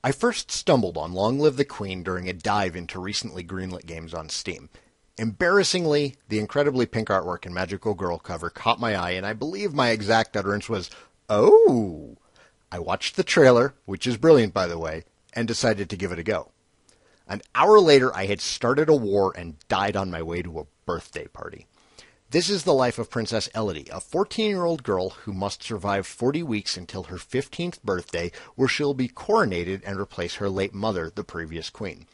I first stumbled on Long Live the Queen during a dive into recently greenlit games on Steam. Embarrassingly, the incredibly pink artwork and magical girl cover caught my eye, and I believe my exact utterance was, "Oh!" I watched the trailer, which is brilliant by the way, and decided to give it a go. An hour later, I had started a war and died on my way to a birthday party. This is the life of Princess Elodie, a 14-year-old girl who must survive 40 weeks until her 15th birthday, where she'll be coronated and replace her late mother, the previous queen.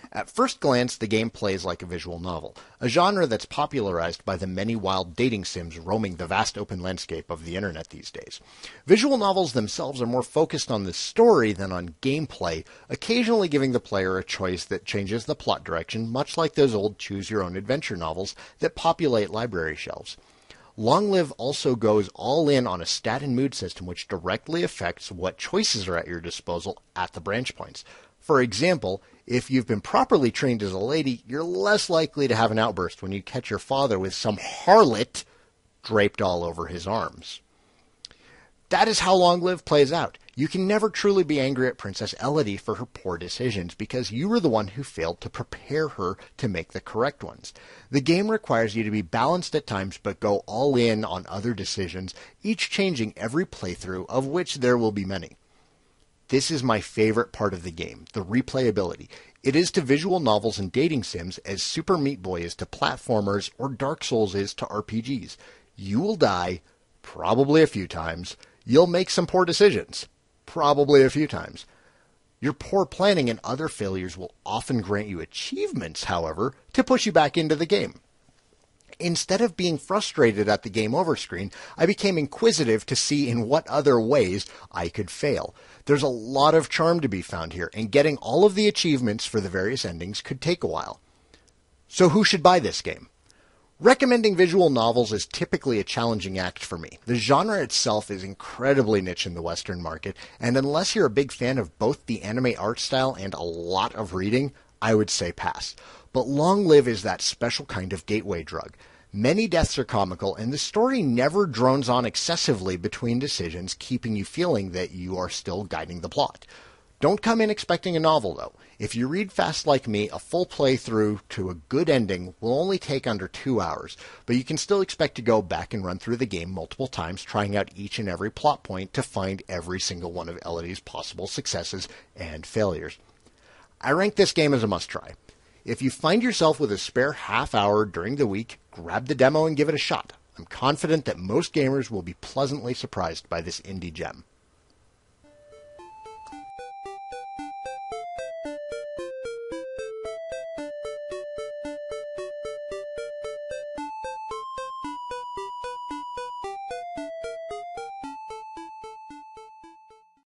At first glance, the game plays like a visual novel, a genre that's popularized by the many wild dating sims roaming the vast open landscape of the internet these days. Visual novels themselves are more focused on the story than on gameplay, occasionally giving the player a choice that changes the plot direction, much like those old choose-your-own-adventure novels that populate library shelves. Long Live also goes all in on a stat and mood system which directly affects what choices are at your disposal at the branch points. For example, if you've been properly trained as a lady, you're less likely to have an outburst when you catch your father with some harlot draped all over his arms. That is how Long Live plays out. You can never truly be angry at Princess Elodie for her poor decisions because you were the one who failed to prepare her to make the correct ones. The game requires you to be balanced at times but go all in on other decisions, each changing every playthrough, of which there will be many. This is my favorite part of the game, the replayability. It is to visual novels and dating sims as Super Meat Boy is to platformers or Dark Souls is to RPGs. You will die, probably a few times. You'll make some poor decisions, probably a few times. Your poor planning and other failures will often grant you achievements, however, to push you back into the game. Instead of being frustrated at the game over screen, I became inquisitive to see in what other ways I could fail. There's a lot of charm to be found here, and getting all of the achievements for the various endings could take a while. So who should buy this game? Recommending visual novels is typically a challenging act for me. The genre itself is incredibly niche in the Western market, and unless you're a big fan of both the anime art style and a lot of reading, I would say pass. But Long Live is that special kind of gateway drug. Many deaths are comical, and the story never drones on excessively between decisions, keeping you feeling that you are still guiding the plot. Don't come in expecting a novel, though. If you read fast like me, a full playthrough to a good ending will only take under 2 hours, but you can still expect to go back and run through the game multiple times, trying out each and every plot point to find every single one of Elodie's possible successes and failures. I rank this game as a must-try. If you find yourself with a spare half hour during the week, grab the demo and give it a shot. I'm confident that most gamers will be pleasantly surprised by this indie gem.